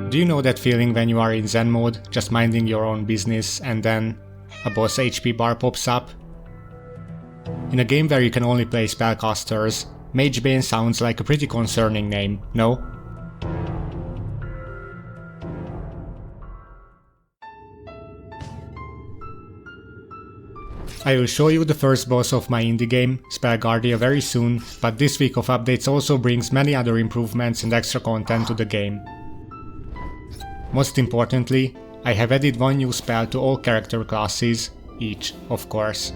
Do you know that feeling when you are in Zen mode, just minding your own business, and then a boss HP bar pops up? In a game where you can only play spellcasters, Magebane sounds like a pretty concerning name, no? I will show you the first boss of my indie game, Spellgardia, very soon, but this week of updates also brings many other improvements and extra content to the game. Most importantly, I have added one new spell to all character classes, each, of course.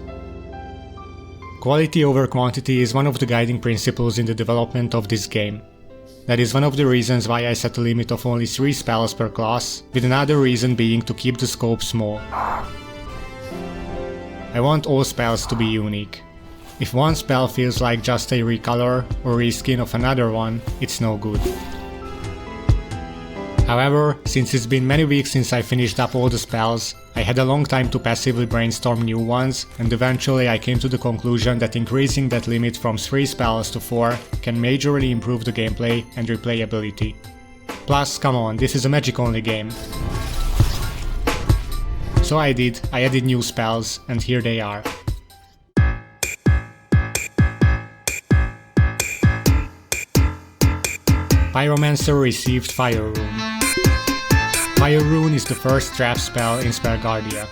Quality over quantity is one of the guiding principles in the development of this game. That is one of the reasons why I set a limit of only 3 spells per class, with another reason being to keep the scope small. I want all spells to be unique. If one spell feels like just a recolor or reskin of another one, it's no good. However, since it's been many weeks since I finished up all the spells, I had a long time to passively brainstorm new ones, and eventually I came to the conclusion that increasing that limit from 3 spells to 4 can majorly improve the gameplay and replayability. Plus, come on, this is a magic-only game. So I added new spells, and here they are. Pyromancer received Fire Rune. Fire Rune is the first trap spell in Spellgardia.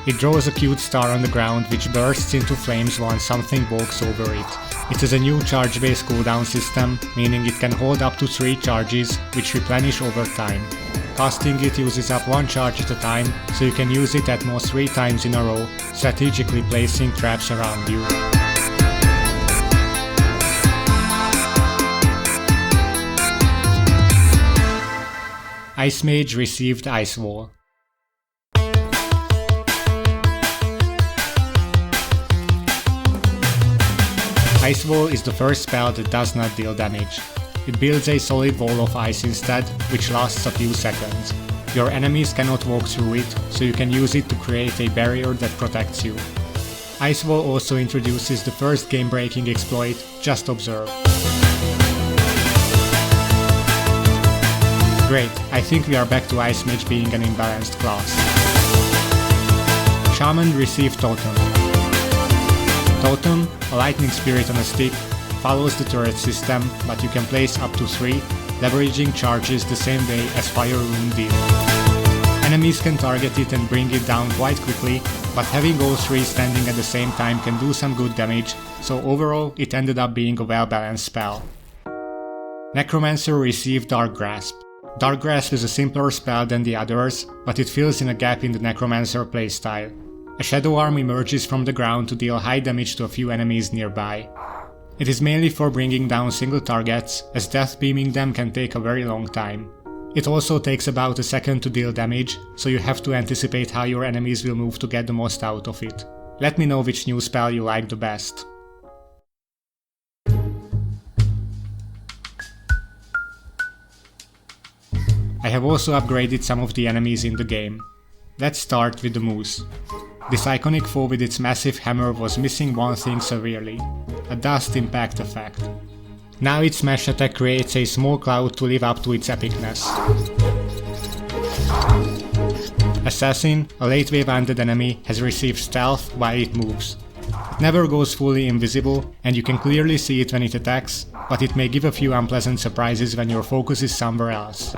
It draws a cute star on the ground which bursts into flames once something walks over it. It has a new charge-based cooldown system, meaning it can hold up to 3 charges, which replenish over time. Casting it uses up 1 charge at a time, so you can use it at most 3 times in a row, strategically placing traps around you. Ice Mage received Ice Wall. Ice Wall is the first spell that does not deal damage. It builds a solid wall of ice instead, which lasts a few seconds. Your enemies cannot walk through it, so you can use it to create a barrier that protects you. Ice Wall also introduces the first game-breaking exploit, Just Observe. Great, I think we are back to Ice Mage being an imbalanced class. Shaman received Totem. Totem, a lightning spirit on a stick, follows the turret system, but you can place up to 3, leveraging charges the same way as Fire Rune deal. Enemies can target it and bring it down quite quickly, but having all 3 standing at the same time can do some good damage, so overall it ended up being a well-balanced spell. Necromancer received Dark Grasp. Dark Grasp is a simpler spell than the others, but it fills in a gap in the Necromancer playstyle. A shadow arm emerges from the ground to deal high damage to a few enemies nearby. It is mainly for bringing down single targets, as death beaming them can take a very long time. It also takes about a second to deal damage, so you have to anticipate how your enemies will move to get the most out of it. Let me know which new spell you like the best. I have also upgraded some of the enemies in the game. Let's start with the Moose. This iconic foe with its massive hammer was missing one thing severely: a dust impact effect. Now its smash attack creates a small cloud to live up to its epicness. Assassin, a late wave undead enemy, has received stealth while it moves. It never goes fully invisible, and you can clearly see it when it attacks, but it may give a few unpleasant surprises when your focus is somewhere else.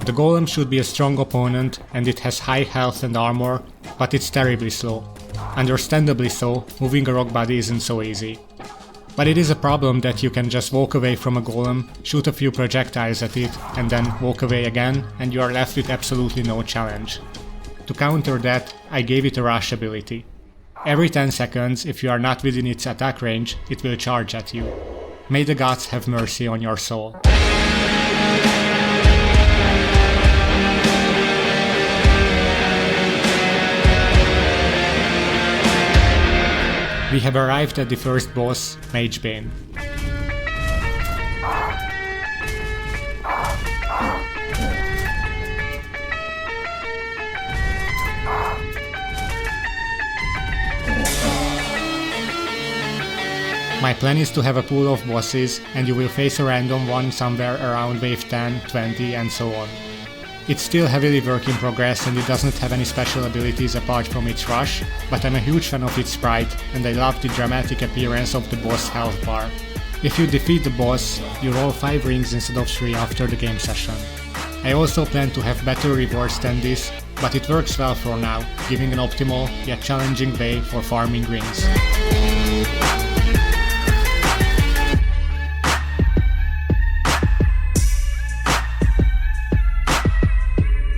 The Golem should be a strong opponent, and it has high health and armor, but it's terribly slow. Understandably so, moving a rock body isn't so easy. But it is a problem that you can just walk away from a golem, shoot a few projectiles at it, and then walk away again, and you are left with absolutely no challenge. To counter that, I gave it a rush ability. Every 10 seconds, if you are not within its attack range, it will charge at you. May the gods have mercy on your soul. We have arrived at the first boss, Magebane. My plan is to have a pool of bosses, and you will face a random one somewhere around wave 10, 20 and so on. It's still heavily work in progress and it doesn't have any special abilities apart from its rush, but I'm a huge fan of its sprite and I love the dramatic appearance of the boss health bar. If you defeat the boss, you roll 5 rings instead of 3 after the game session. I also plan to have better rewards than this, but it works well for now, giving an optimal yet challenging way for farming rings.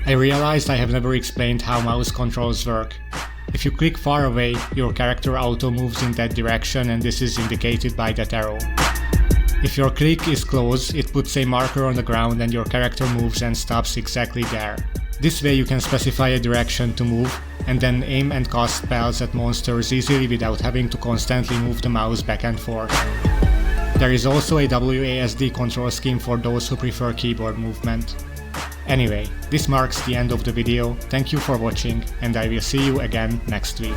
I realized I have never explained how mouse controls work. If you click far away, your character auto moves in that direction and this is indicated by that arrow. If your click is close, it puts a marker on the ground and your character moves and stops exactly there. This way you can specify a direction to move and then aim and cast spells at monsters easily without having to constantly move the mouse back and forth. There is also a WASD control scheme for those who prefer keyboard movement. Anyway, this marks the end of the video, thank you for watching and I will see you again next week.